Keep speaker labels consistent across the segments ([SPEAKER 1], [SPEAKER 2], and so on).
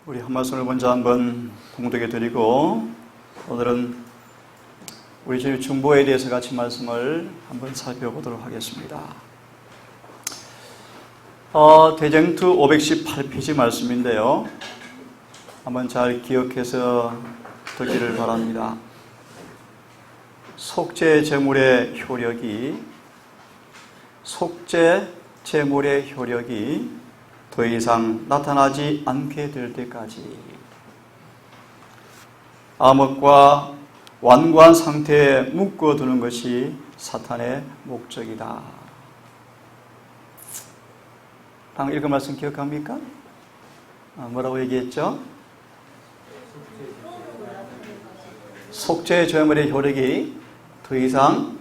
[SPEAKER 1] 우리 한 말씀을 먼저 한번 공독해 드리고 오늘은 우리 주일 중보에 대해서 같이 말씀을 한번 살펴보도록 하겠습니다. 대쟁투 518페이지 말씀인데요. 한번 잘 기억해서 듣기를 바랍니다. 속죄 제물의 효력이 더 이상 나타나지 않게 될 때까지 암흑과 완고한 상태에 묶어두는 것이 사탄의 목적이다. 방금 읽은 말씀 기억합니까? 뭐라고 얘기했죠? 속죄 제물의 효력이 더 이상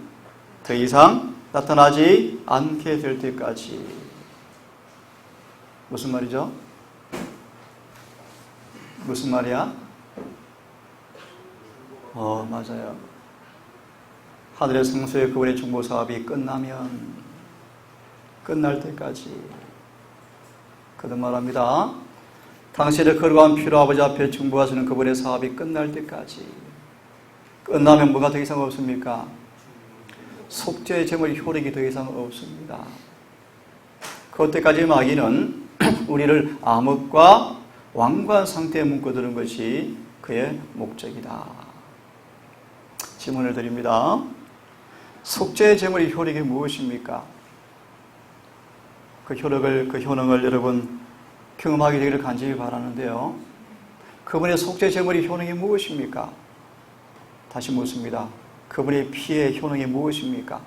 [SPEAKER 1] 나타나지 않게 될 때까지. 무슨 말이죠? 무슨 말이야? 맞아요. 하늘의 성소의 그분의 중보 사업이 끝날 때까지. 그런 말합니다. 당신의 거룩한 피로 아버지 앞에 중보하시는 그분의 사업이 끝날 때까지. 끝나면 뭐가 더 이상 없습니까? 속죄의 제물의 효력이 더 이상 없습니다. 그때까지 마귀는 우리를 암흑과 완고한 상태에 묶어두는 것이 그의 목적이다. 질문을 드립니다. 속죄의 제물의 효력이 무엇입니까? 그 효능을 여러분 경험하게 되기를 간절히 바라는데요. 그분의 속죄 제물의 효능이 무엇입니까? 다시 묻습니다. 그분의 피의 효능이 무엇입니까?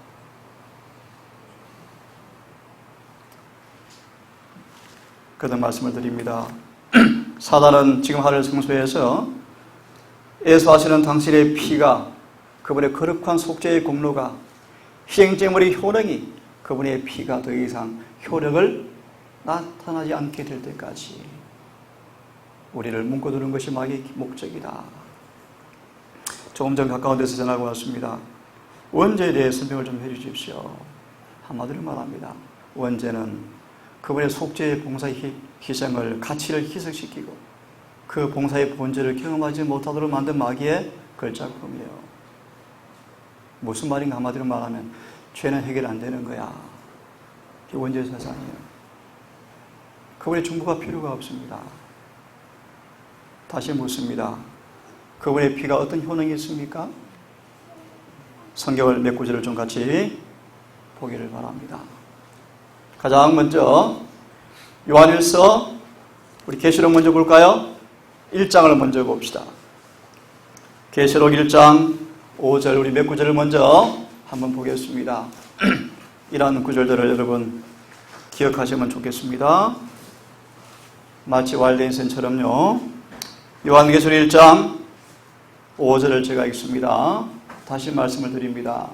[SPEAKER 1] 그런 말씀을 드립니다. 사단은 지금 하늘 성소에서 예수하시는 당신의 피가, 그분의 거룩한 속죄의 공로가, 희생제물의 효능이, 그분의 피가 더 이상 효력을 나타나지 않게 될 때까지 우리를 묶어두는 것이 마귀의 목적이다. 조금 전 가까운 데서 전화가 왔습니다. 원죄에 대해 설명을 좀 해주십시오. 한마디로 말합니다. 원죄는 그분의 속죄의 봉사의 희생을, 가치를 희석시키고 그 봉사의 본질을 경험하지 못하도록 만든 마귀의 걸작품이에요. 무슨 말인가 한마디로 말하면 죄는 해결 안 되는 거야. 이게 원죄의 사상이에요. 그분의 중보가 필요가 없습니다. 다시 묻습니다. 그분의 피가 어떤 효능이 있습니까? 성경을 몇 구절을 좀 같이 보기를 바랍니다. 가장 먼저 요한일서, 우리 계시록 먼저 볼까요? 1장을 먼저 봅시다. 계시록 1장 5절, 우리 몇 구절을 먼저 한번 보겠습니다. 이러한 구절들을 여러분 기억하시면 좋겠습니다. 마치 와일드인센처럼요. 요한계시록 1장 5절을 제가 읽습니다. 다시 말씀을 드립니다.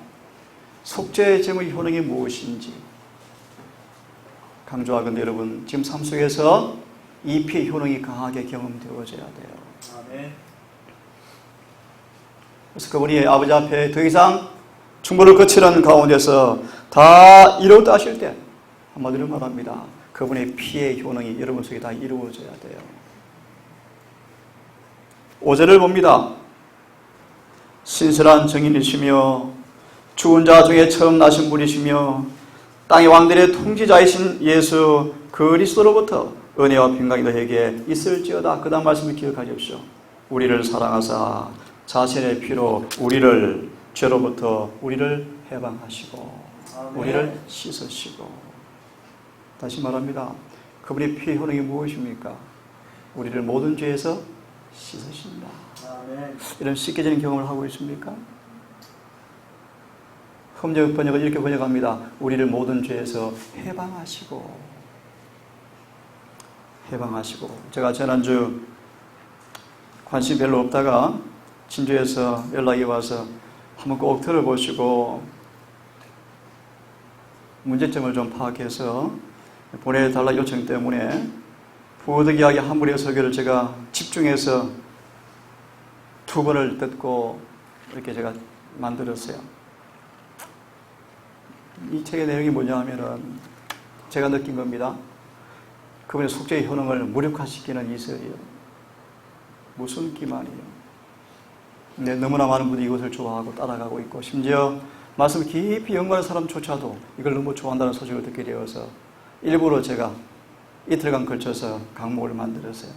[SPEAKER 1] 속죄의 제물의 효능이 무엇인지 강조하건대 여러분, 지금 삶 속에서 이 피의 효능이 강하게 경험되어져야 돼요. 아멘. 그래서 그분이 아버지 앞에 더 이상 중보를 거치는 가운데서 다 이루었다 하실 때, 한마디로 말합니다. 그분의 피의 효능이 여러분 속에 다 이루어져야 돼요. 5절을 봅니다. 신실한 정인이시며 죽은 자 중에 처음 나신 분이시며 땅의 왕들의 통치자이신 예수 그리스도로부터 은혜와 평강이 너에게 있을지어다. 그 다음 말씀을 기억하십시오. 우리를 사랑하사 자신의 피로 우리를 죄로부터 우리를 해방하시고 우리를 씻으시고. 다시 말합니다. 그분의 피의 효능이 무엇입니까? 우리를 모든 죄에서 씻으신다. 이런 씻겨지는 경험을 하고 있습니까? 흠적 번역을 이렇게 번역합니다. 우리를 모든 죄에서 해방하시고. 제가 지난주 관심이 별로 없다가 진주에서 연락이 와서 한번 꼭 들어보시고 문제점을 좀 파악해서 보내달라 요청 때문에 부득이하게 한문의 설교를 제가 집중해서 2번을 듣고 이렇게 제가 만들었어요. 이 책의 내용이 뭐냐 하면은 제가 느낀 겁니다. 그분의 속죄의 효능을 무력화시키는 이슬이요. 무슨 기만이요? 네, 너무나 많은 분들이 이것을 좋아하고 따라가고 있고 심지어 말씀 깊이 연구하는 사람조차도 이걸 너무 좋아한다는 소식을 듣게 되어서 일부러 제가 이틀간 걸쳐서 강목을 만들었어요.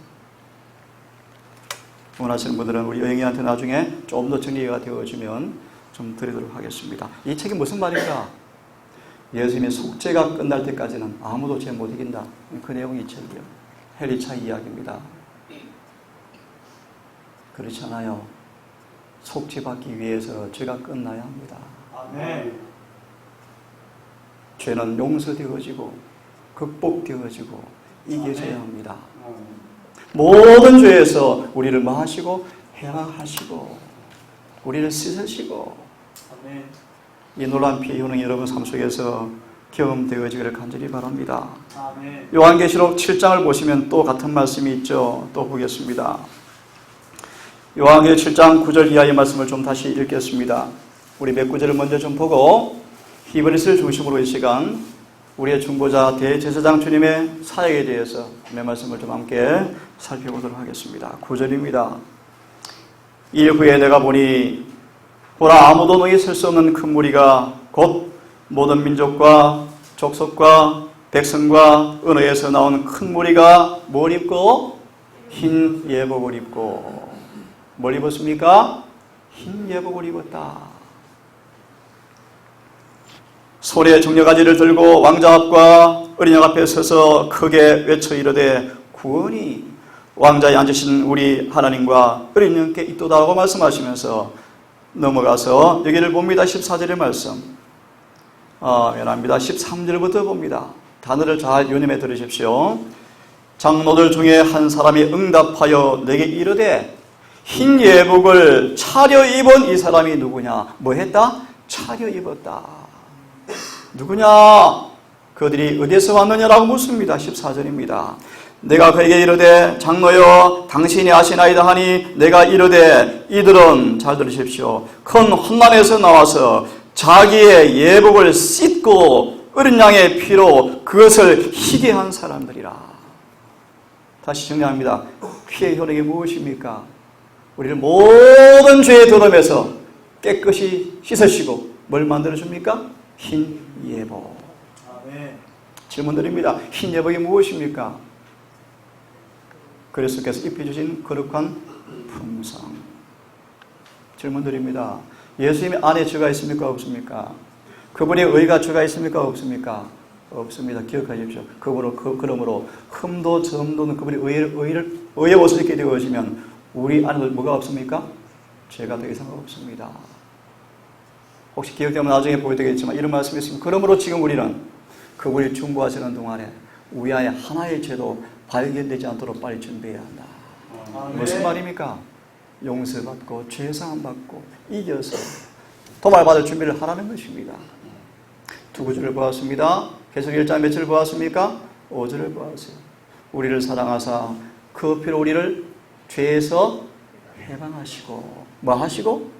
[SPEAKER 1] 원하시는 분들은 우리 여행이한테 나중에 좀 더 정리가 되어지면 좀 드리도록 하겠습니다. 이 책이 무슨 말인가? 예수님의 속죄가 끝날 때까지는 아무도 죄 못 이긴다. 그 내용이 이 책이요. 헨리 차이 이야기입니다. 그렇지 않아요. 속죄받기 위해서 죄가 끝나야 합니다.
[SPEAKER 2] 아멘.
[SPEAKER 1] 죄는 용서되어지고 극복되어지고 이겨져야 합니다. 모든 죄에서 우리를 마하시고 해방하시고 우리를 씻으시고
[SPEAKER 2] 아멘.
[SPEAKER 1] 이 놀라운 피의 효능이 여러분 삶 속에서 경험되어지기를 간절히 바랍니다.
[SPEAKER 2] 아멘.
[SPEAKER 1] 요한계시록 7장을 보시면 또 같은 말씀이 있죠. 또 보겠습니다. 요한계시록 7장 9절 이하의 말씀을 좀 다시 읽겠습니다. 우리 몇 구절을 먼저 좀 보고 히브리서를 중심으로 이 시간 우리의 중보자 대제사장 주님의 사역에 대해서 내 말씀을 좀 함께 살펴보도록 하겠습니다. 9절입니다. 일 후에 내가 보니 보라 아무도 너희 셀 수 없는 큰 무리가 곧 모든 민족과 족속과 백성과 언어에서 나온 큰 무리가 뭘 입고? 흰 예복을 입고. 뭘 입었습니까? 흰 예복을 입었다. 소리의 정려가지를 들고 왕자 앞과 어린 양 앞에 서서 크게 외쳐 이르되 구원이 왕자에 앉으신 우리 하나님과 어린 양께 있도다라고 말씀하시면서 넘어가서 여기를 봅니다. 14절의 말씀. 미안합니다. 13절부터 봅니다. 단어를 잘 유념해 들으십시오. 장로들 중에 한 사람이 응답하여 내게 이르되 흰 예복을 차려입은 이 사람이 누구냐? 뭐 했다? 차려입었다. 누구냐? 그들이 어디에서 왔느냐라고 묻습니다. 14절입니다. 내가 그에게 이르되 장로여 당신이 아시나이다 하니 내가 이르되 이들은 잘 들으십시오. 큰 환난에서 나와서 자기의 예복을 씻고 어린 양의 피로 그것을 희게 한 사람들이라. 다시 정리합니다. 피의 효력이 무엇입니까? 우리를 모든 죄의 더러움에서 깨끗이 씻으시고 뭘 만들어줍니까? 흰 예복.
[SPEAKER 2] 아멘.
[SPEAKER 1] 질문드립니다. 흰 예복이 무엇입니까? 그리스도께서 입혀주신 거룩한 품성. 질문드립니다. 예수님 안에 죄가 있습니까? 없습니까? 그분의 의가 죄가 있습니까? 없습니까? 없습니다. 기억하십시오. 그러므로 흠도 점도는 그분의 의의 옷을 입게 되어지면 우리 안에 뭐가 없습니까? 죄가 더 이상 없습니다. 혹시 기억되면 나중에 보여드리겠지만 이런 말씀이 있습니다. 그러므로 지금 우리는 그분이 중보하시는 동안에 우리 안에 하나의 죄도 발견되지 않도록 빨리 준비해야 한다.
[SPEAKER 2] 아멘.
[SPEAKER 1] 무슨 말입니까? 용서받고 죄사함받고 이겨서 도말받을 준비를 하라는 것입니다. 두 구절을 보았습니다. 계속 1장 며칠을 보았습니까? 5절을 보았어요. 우리를 사랑하사 그 피로 우리를 죄에서 해방하시고 뭐 하시고?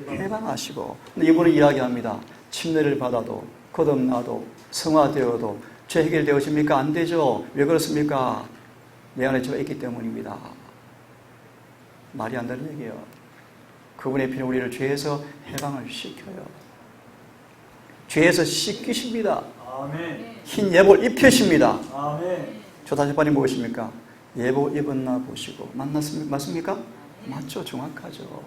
[SPEAKER 1] 해방하시고. 근데 이분은 이야기합니다. 침례를 받아도 거듭나도 성화되어도 죄 해결되어집니까? 안 되죠. 왜 그렇습니까? 내 안에 죄가 있기 때문입니다. 말이 안 되는 얘기예요. 그분의 피는 우리를 죄에서 해방을 시켜요. 죄에서 씻기십니다.
[SPEAKER 2] 아멘.
[SPEAKER 1] 흰 예복을 입히십니다.
[SPEAKER 2] 아멘.
[SPEAKER 1] 조다시반이 무엇입니까? 예복 입었나 보시고 맞습니까? 맞죠. 정확하죠.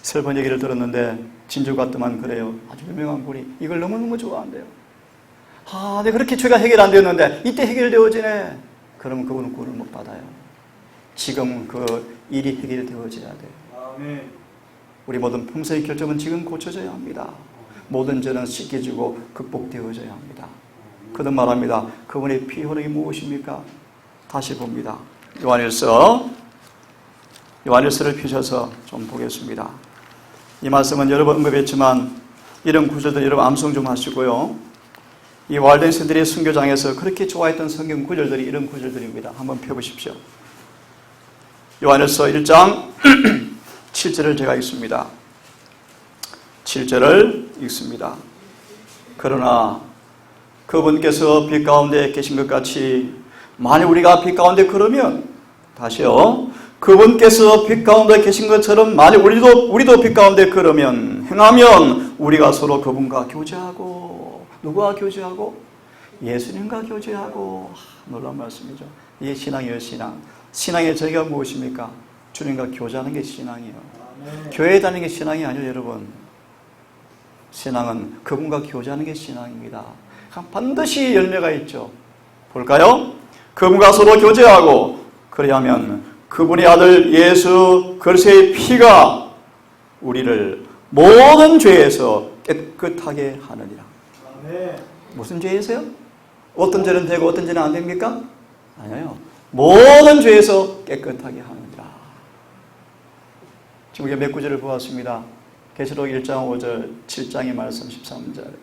[SPEAKER 1] 슬픈 얘기를 들었는데 진주 같더만 그래요. 아주 유명한 분이 이걸 너무너무 좋아한대요. 내가 그렇게 죄가 해결 안 되었는데 이때 해결되어지네. 그러면 그분은 구원을 못 받아요. 지금 그 일이 해결되어져야 돼요.
[SPEAKER 2] 아멘.
[SPEAKER 1] 우리 모든 품성의 결점은 지금 고쳐져야 합니다. 모든 죄는 씻겨지고 극복되어져야 합니다. 그는 말합니다. 그분의 피 효력이 무엇입니까? 다시 봅니다. 요한일서를 펴셔서 좀 보겠습니다. 이 말씀은 여러 번 언급했지만 이런 구절들 여러분 암송 좀 하시고요. 이 walden스들의 순교장에서 그렇게 좋아했던 성경 구절들이 이런 구절들입니다. 한번 펴보십시오. 요한일서 1장 7절을 제가 읽습니다. 7절을 읽습니다. 그러나 그분께서 빛 가운데 계신 것 같이 만일 우리가 빛 가운데 걸으면 다시요. 그분께서 빛 가운데 계신 것처럼 만약 우리도 빛 가운데 걸으면 행하면 우리가 서로 그분과 교제하고 누구와 교제하고 예수님과 교제하고 놀라운 말씀이죠. 이게 신앙이에요. 신앙의 저희가 무엇입니까? 주님과 교제하는 게 신앙이에요.
[SPEAKER 2] 아멘.
[SPEAKER 1] 교회에 다니는 게 신앙이 아니에요, 여러분. 신앙은 그분과 교제하는 게 신앙입니다. 반드시 열매가 있죠. 볼까요? 그분과 서로 교제하고 그리하면 그분의 아들 예수 그리스도의 피가 우리를 모든 죄에서 깨끗하게 하느니라.
[SPEAKER 2] 아멘.
[SPEAKER 1] 무슨 죄에서요? 어떤 죄는 되고 어떤 죄는 안 됩니까? 아니에요. 모든 죄에서 깨끗하게 하느니라. 지금 우리가 몇 구절을 보았습니다. 계시록 1장 5절, 7장의 말씀 13절.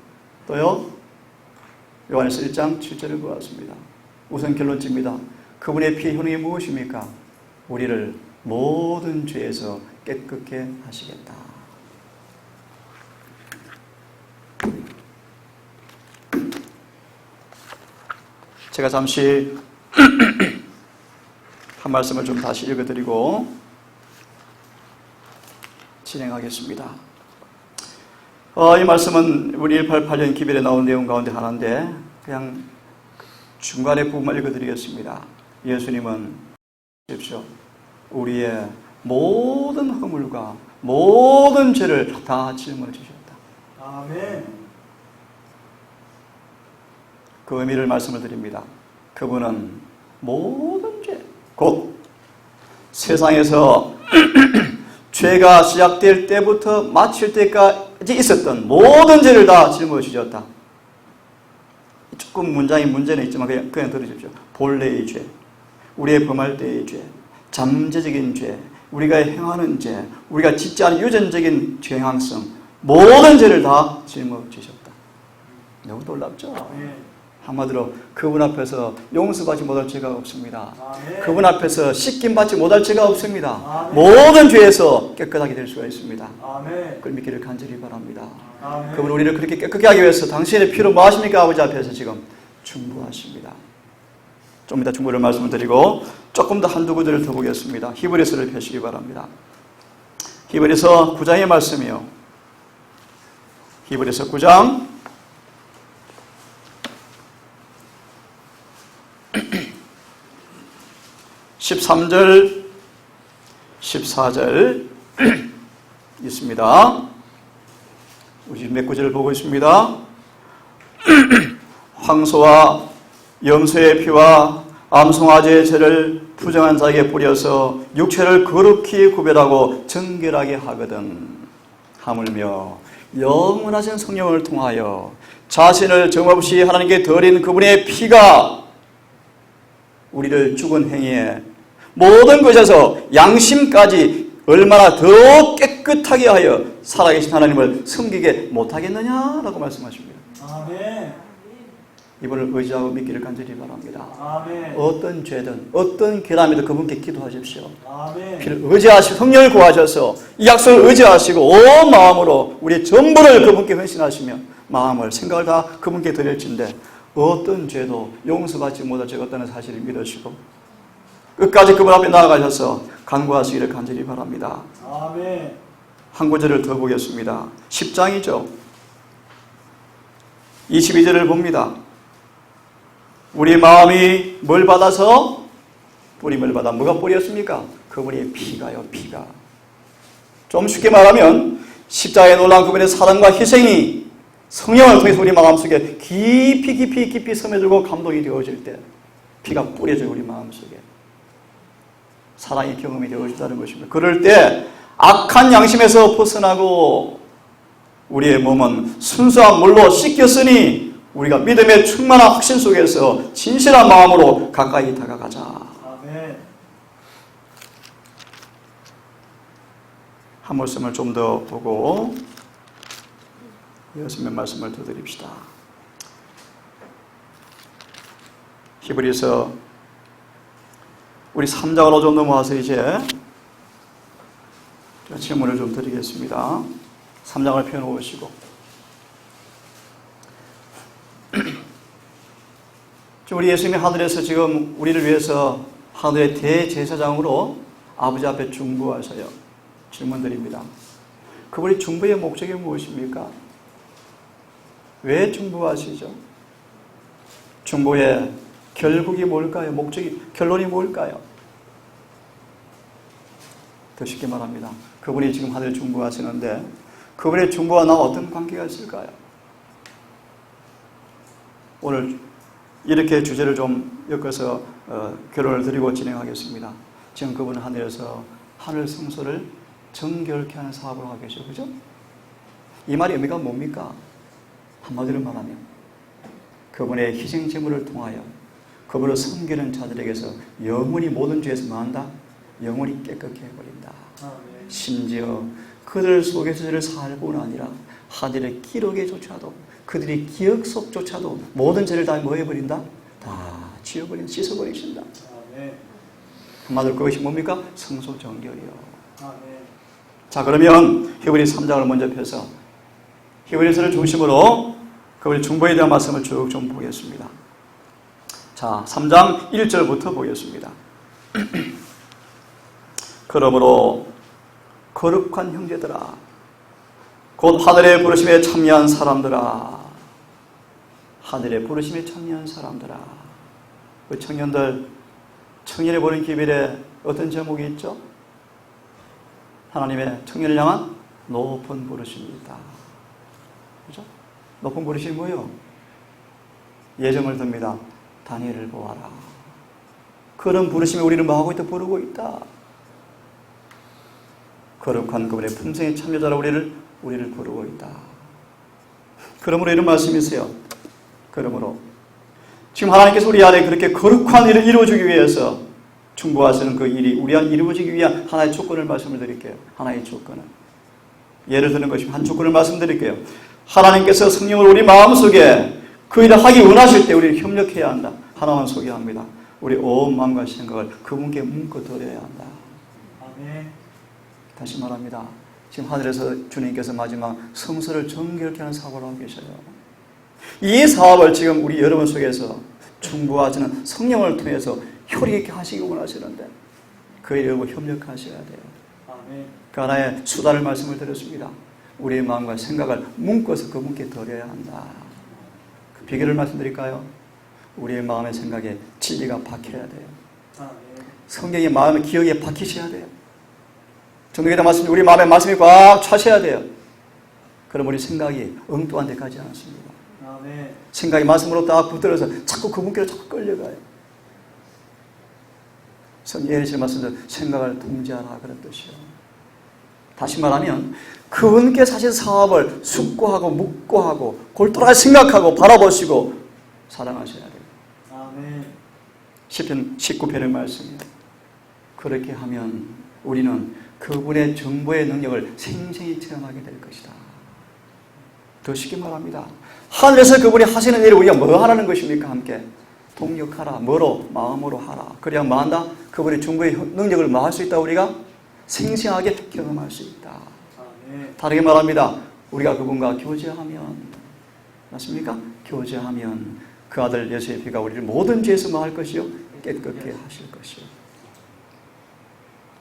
[SPEAKER 1] 또요. 요한일서 1장 7절을 보았습니다. 우선 결론집니다. 그분의 피의 효능이 무엇입니까? 우리를 모든 죄에서 깨끗게 하시겠다. 제가 잠시 한 말씀을 좀 다시 읽어드리고 진행하겠습니다. 이 말씀은 우리 188년 기별에 나온 내용 가운데 하나인데 그냥 중간에 부분만 읽어드리겠습니다. 예수님은 보십시오. 우리의 모든 허물과 모든 죄를 다 짊어지셨다.
[SPEAKER 2] 아멘.
[SPEAKER 1] 그 의미를 말씀을 드립니다. 그분은 모든 죄, 곧 세상에서 죄가 시작될 때부터 마칠 때까지 있었던 모든 죄를 다 짊어지셨다. 조금 문제는 있지만 그냥 들으십시오. 본래의 죄, 우리의 범할 때의 죄, 잠재적인 죄, 우리가 행하는 죄, 우리가 짓지 않은 유전적인 죄행성, 모든 죄를 다 짊어지셨다. 너무 놀랍죠?
[SPEAKER 2] 아멘.
[SPEAKER 1] 한마디로 그분 앞에서 용서받지 못할 죄가 없습니다.
[SPEAKER 2] 아멘.
[SPEAKER 1] 그분 앞에서 씻김받지 못할 죄가 없습니다.
[SPEAKER 2] 아멘.
[SPEAKER 1] 모든 죄에서 깨끗하게 될 수가 있습니다.
[SPEAKER 2] 아멘.
[SPEAKER 1] 그걸 믿기를 간절히 바랍니다.
[SPEAKER 2] 아멘.
[SPEAKER 1] 그분 우리를 그렇게 깨끗하게 하기 위해서 당신의 피로 뭐 하십니까? 아버지 앞에서 지금 충분하십니다. 좀 이따 충분을 말씀을 드리고 조금 더 한두 구절을 더 보겠습니다. 히브리서를 펴시기 바랍니다. 히브리서 9장의 말씀이요. 히브리서 9장 13절, 14절 있습니다. 우리 몇 구절을 보고 있습니다. 황소와 염소의 피와 암송아지의 죄를 부정한 자에게 뿌려서 육체를 거룩히 구별하고 정결하게 하거든. 하물며 영원하신 성령을 통하여 자신을 정없이 하나님께 드린 그분의 피가 우리를 죽은 행위에 모든 것에서 양심까지 얼마나 더 깨끗하게 하여 살아계신 하나님을 섬기게 못하겠느냐라고 말씀하십니다.
[SPEAKER 2] 아멘.
[SPEAKER 1] 이분을 의지하고 믿기를 간절히 바랍니다.
[SPEAKER 2] 아멘.
[SPEAKER 1] 어떤 죄든 어떤 괴람이든 그분께 기도하십시오.
[SPEAKER 2] 아멘.
[SPEAKER 1] 피를 의지하시고 성령을 구하셔서 이 약속을 의지하시고 온 마음으로 우리의 전부를 그분께 헌신하시며 마음을 생각을 다 그분께 드릴진데 어떤 죄도 용서받지 못할 죄가 없다는 사실을 믿으시고 끝까지 그분 앞에 나아가셔서 간구하시기를 간절히 바랍니다.
[SPEAKER 2] 아멘.
[SPEAKER 1] 한 구절을 더 보겠습니다. 10장이죠. 22절을 봅니다. 우리 마음이 뭘 받아서? 뿌림을 받아. 뭐가 뿌렸습니까? 그분의 피가요. 피가. 좀 쉽게 말하면 십자가에 놀라운 그분의 사랑과 희생이 성령을 통해서 우리 마음속에 깊이 스며들고 감동이 되어질 때 피가 뿌려져요. 우리 마음속에. 사랑의 경험이 되어진다는 것입니다. 그럴 때 악한 양심에서 벗어나고 우리의 몸은 순수한 물로 씻겼으니 우리가 믿음의 충만한 확신 속에서 진실한 마음으로 가까이 다가가자.
[SPEAKER 2] 아멘.
[SPEAKER 1] 한 말씀을 좀 더 보고 여섯 몇 말씀을 더 드립시다. 히브리서 우리 3장으로 좀 넘어와서 이제 질문을 좀 드리겠습니다. 3장을 펴놓으시고 우리 예수님이 하늘에서 지금 우리를 위해서 하늘의 대제사장으로 아버지 앞에 중보하셔요. 질문 드립니다. 그분이 중보의 목적이 무엇입니까? 왜 중보하시죠? 중보의 결국이 뭘까요? 목적이, 결론이 뭘까요? 더 쉽게 말합니다. 그분이 지금 하늘에 중보하시는데 그분의 중보와 나 어떤 관계가 있을까요? 오늘 이렇게 주제를 좀 엮어서 결론을 드리고 진행하겠습니다. 지금 그분은 하늘에서 하늘 성소를 정결케 하는 사업을 하고 계셔. 그죠? 이 말의 의미가 뭡니까? 한마디로 말하면 그분의 희생 제물을 통하여 그분을 섬기는 자들에게서 영원히 모든 죄에서 뭐한다? 영원히 깨끗게 해버린다. 심지어 그들 속에서 저를 살고는 아니라 하늘의 기록에조차도 그들의 기억 속조차도 모든 죄를 다 뭐 해버린다? 다 지워버린, 씻어버리신다. 한마디로 그것이 뭡니까? 성소 정결이요. 자, 그러면 히브리 3장을 먼저 펴서 히브리서를 중심으로 그분의 중보에 대한 말씀을 쭉 좀 보겠습니다. 자, 3장 1절부터 보겠습니다. 그러므로 거룩한 형제들아, 곧 하늘의 부르심에 참여한 사람들아, 하늘의 부르심에 참여한 사람들아. 그 청년들, 청년이 보는 기별에 어떤 제목이 있죠? 하나님의 청년을 향한 높은 부르심이 있다. 그죠? 높은 부르심이 뭐예요? 예정을 듭니다. 다니엘을 보아라. 그런 부르심에 우리는 뭐 하고 있다? 부르고 있다. 거룩한 그분의 품성의 참여자라 우리를 부르고 있다. 그러므로 이런 말씀이세요. 그러므로 지금 하나님께서 우리 안에 그렇게 거룩한 일을 이루어주기 위해서 중보하시는 그 일이 우리 안에 이루어지기 위한 하나의 조건을 말씀을 드릴게요. 하나의 조건을. 예를 드는 것이 한 조건을 말씀드릴게요. 하나님께서 성령을 우리 마음속에 그 일을 하기 원하실 때 우리를 협력해야 한다. 하나만 소개합니다. 우리 온 마음과 생각을 그분께 묻고 드려야 한다.
[SPEAKER 2] 아멘.
[SPEAKER 1] 다시 말합니다. 지금 하늘에서 주님께서 마지막 성소를 정결케 하는 사업을 하고 계셔요. 이 사업을 지금 우리 여러분 속에서 중보하시는 성령을 통해서 효리 있게 하시기 원하시는데 그 일을 협력하셔야 돼요.
[SPEAKER 2] 아멘.
[SPEAKER 1] 그 하나의 수단을 말씀을 드렸습니다. 우리의 마음과 생각을 뭉꿔서 그분께 드려야 한다. 그 비결을 말씀드릴까요? 우리의 마음의 생각에 진리가 박혀야 돼요.
[SPEAKER 2] 아멘.
[SPEAKER 1] 성경의 마음의 기억에 박히셔야 돼요. 정독에다 말씀이 우리 마음에 말씀이 꽉 차셔야 돼요. 그럼 우리 생각이 엉뚱한 데 가지 않습니다.
[SPEAKER 2] 아멘.
[SPEAKER 1] 생각이 말씀으로 딱 붙들어서 자꾸 그분께로 자꾸 끌려가요. 예수님 말씀대로 생각을 통제하라 그런 뜻이요. 다시 말하면 그분께 사실 사업을 숙고하고 묵고하고 골똘하게 생각하고 바라보시고 사랑하셔야 돼요.
[SPEAKER 2] 아멘.
[SPEAKER 1] 시편 19편의 말씀이에요. 그렇게 하면 우리는 그분의 정보의 능력을 생생히 체험하게 될 것이다. 더 쉽게 말합니다. 하늘에서 그분이 하시는 일을 우리가 뭐 하라는 것입니까? 함께 동력하라. 뭐로? 마음으로 하라. 그래야 뭐 한다? 그분의 정보의 능력을 뭐 할 수 있다? 우리가 생생하게 경험할 수 있다.
[SPEAKER 2] 아멘.
[SPEAKER 1] 다르게 말합니다. 우리가 그분과 교제하면, 맞습니까? 교제하면 그 아들 예수의 피가 우리를 모든 죄에서 뭐 할 것이요? 깨끗게 하실 것이요.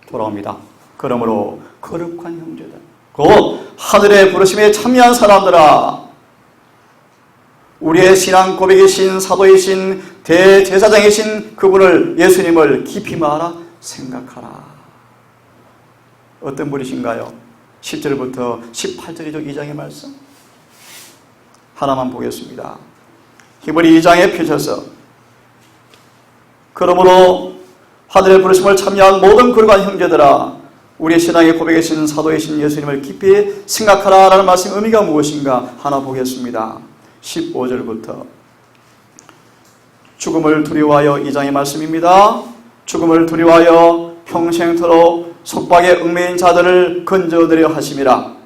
[SPEAKER 1] 돌아옵니다. 그러므로 거룩한 형제들, 곧 하늘의 부르심에 참여한 사람들아, 우리의 신앙 고백이신 사도이신 대제사장이신 그분을 예수님을 깊이 말아 생각하라. 어떤 분이신가요? 10절부터 18절이죠. 2장의 말씀 하나만 보겠습니다. 히브리 2장에 펴셔서 그러므로 하늘의 부르심을 참여한 모든 거룩한 형제들아, 우리의 신앙의 고백이신 사도이신 예수님을 깊이 생각하라 라는 말씀의 의미가 무엇인가 하나 보겠습니다. 15절부터 죽음을 두려워하여, 2장의 말씀입니다. 죽음을 두려워하여 평생토록 속박에 얽매인 자들을 건져내려 하심이라.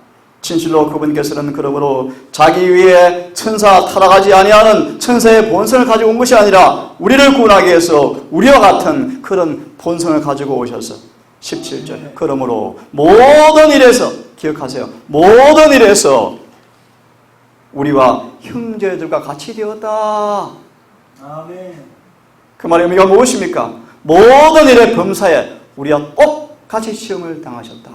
[SPEAKER 1] 진실로 그분께서는 그러므로 자기 위에 천사 타락하지 아니하는 천사의 본성을 가지고 온 것이 아니라 우리를 구원하기 위해서 우리와 같은 그런 본성을 가지고 오셔서 17절 그러므로 모든 일에서 기억하세요. 모든 일에서 우리와 형제들과 같이 되었다.
[SPEAKER 2] 아멘.
[SPEAKER 1] 그 말의 의미가 무엇입니까? 모든 일의 범사에 우리와 똑같이 시험을 당하셨다.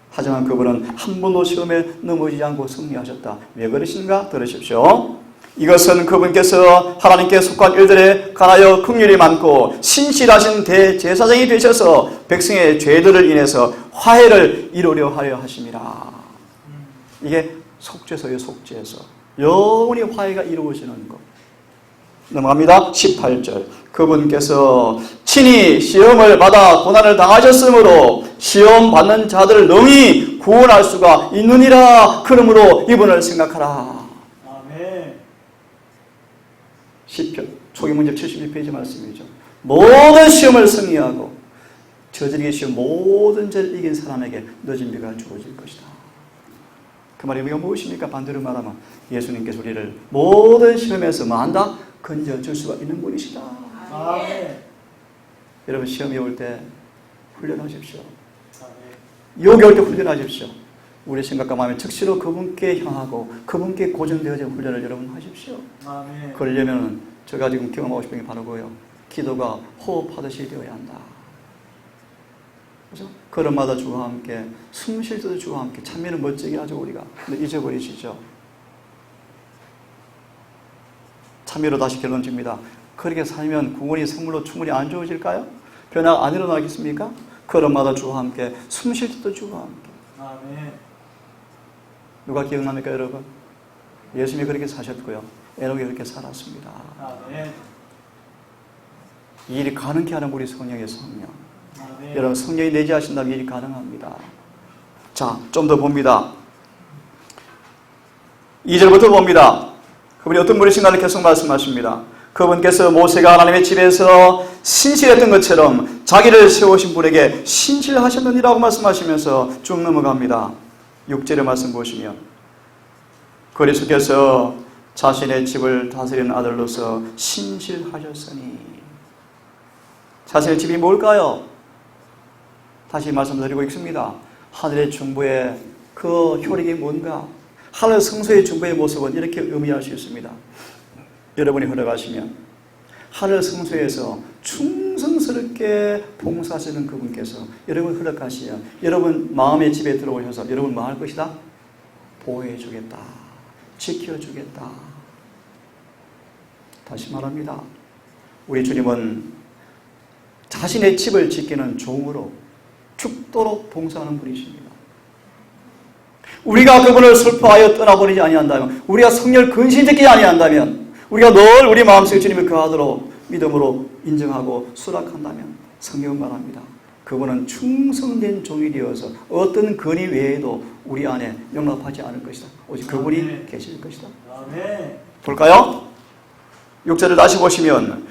[SPEAKER 1] 하지만 그분은 한 번도 시험에 넘어지지 않고 승리하셨다. 왜 그러신가? 들으십시오. 이것은 그분께서 하나님께 속한 일들에 관하여 긍휼이 많고 신실하신 대제사장이 되셔서 백성의 죄들을 인해서 화해를 이루려 하려 하심이라. 이게 속죄서예요. 속죄서. 영원히 화해가 이루어지는 것. 넘어갑니다. 18절. 그분께서 친히 시험을 받아 고난을 당하셨으므로 시험 받는 자들을 능히 구원할 수가 있느니라. 그러므로 이분을 생각하라.
[SPEAKER 2] 아멘.
[SPEAKER 1] 시편 초기 문제 72페이지 말씀이죠. 모든 시험을 승리하고 저지르기 쉬운 모든 죄를 이긴 사람에게 늦은 비가 주어질 것이다. 그 말이 의미가 무엇입니까? 반대로 말하면 예수님께서 우리를 모든 시험에서 뭐한다? 건져줄 수가 있는 분이시다.
[SPEAKER 2] 아멘.
[SPEAKER 1] 여러분 시험이 올 때 훈련하십시오.
[SPEAKER 2] 아멘.
[SPEAKER 1] 욕이 올 때 훈련하십시오. 우리 생각과 마음이 즉시로 그분께 향하고 그분께 고정되어진 훈련을 여러분 하십시오.
[SPEAKER 2] 아멘.
[SPEAKER 1] 그러려면 제가 지금 경험하고 싶은 게 바로 그거예요. 기도가 호흡하듯이 되어야 한다. 그죠? 걸음마다 주와 함께, 숨 쉴 때도 주와 함께. 참여는 멋지게 하죠, 우리가. 근데 잊어버리시죠. 참여로 다시 결론 집니다. 그렇게 살면 구원이 선물로 충분히 안 주어질까요? 변화가 안 일어나겠습니까? 걸음마다 주와 함께, 숨 쉴 때도 주와 함께.
[SPEAKER 2] 아멘.
[SPEAKER 1] 누가 기억납니까, 여러분? 예수님이 그렇게 사셨고요. 에녹이 그렇게 살았습니다.
[SPEAKER 2] 아멘.
[SPEAKER 1] 이 일이 가능케 하는 우리 성령의 성령.
[SPEAKER 2] 아멘.
[SPEAKER 1] 여러분 성령이 내재하신다면 일이 가능합니다. 자, 좀 더 봅니다. 2절부터 봅니다. 그분이 어떤 분이신가를 계속 말씀하십니다. 그분께서 모세가 하나님의 집에서 신실했던 것처럼 자기를 세우신 분에게 신실하셨느니라고 말씀하시면서 쭉 넘어갑니다. 6절의 말씀 보시면 그리스도께서 자신의 집을 다스리는 아들로서 신실하셨으니. 자신의 집이 뭘까요? 다시 말씀드리고 있습니다. 하늘의 중보의 그 효력이 뭔가? 하늘 성소의 중보의 모습은 이렇게 의미할 수 있습니다. 여러분이 허락하시면 하늘 성소에서 충성스럽게 봉사하시는 그분께서 여러분 허락하시면 여러분 마음의 집에 들어오셔서 여러분 뭐 할 것이다? 보호해 주겠다. 지켜주겠다. 다시 말합니다. 우리 주님은 자신의 집을 지키는 종으로 죽도록 봉사하는 분이십니다. 우리가 그분을 슬퍼하여 떠나버리지 아니한다면, 우리가 성령을 근신짓지 아니한다면, 우리가 늘 우리 마음속에 주님을 거하도록 믿음으로 인정하고 수락한다면 성경은 말합니다. 그분은 충성된 종이 되어서 어떤 근위 외에도 우리 안에 용납하지 않을 것이다. 오직 그분이 계실 것이다.
[SPEAKER 2] 아멘.
[SPEAKER 1] 볼까요? 6절을 다시 보시면